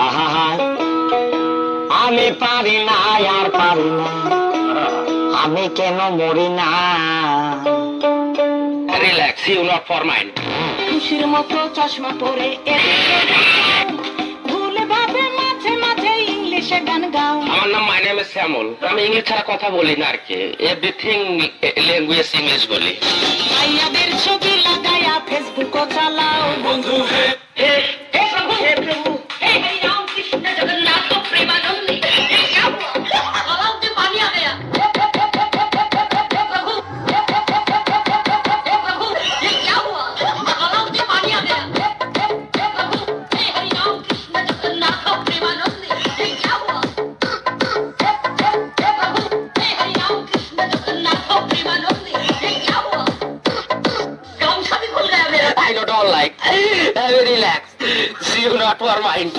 আহা আমি পারি না আর পারি না, আমি কেন মরি না। Relax, you not for mind. খুশির মতো চশমা পরে ভুলে ভাবে মাঝে মাঝে ইংলিশে গান গাও। আমার নাম মাই নেম ইজ শ্যামল। আমি ইংলিশ ছাড়া কথা বলি না আর কি, এভরিথিং ল্যাঙ্গুয়েজ ইংলিশ বলি। ভাইয়াদের ছবি লাগায়া ফেসবুকও চালাও। বন্ধু হে हे प्रभु हे प्रभु हे हरि राम कृष्ण जगन्नाथ प्रेमानंद ये क्या हुआ? तालाब में पानी आ गया। हे प्रभु ये क्या हुआ? तालाब में पानी आ गया। हे प्रभु हे हरि राम कृष्ण जगन्नाथ प्रेमानंद ये क्या हुआ? हे प्रभु हे हरि राम कृष्ण जगन्नाथ प्रेमानंद ये क्या हुआ? गामछा भी खुल गया मेरा। I don't like. Very relaxed. See you not for mind.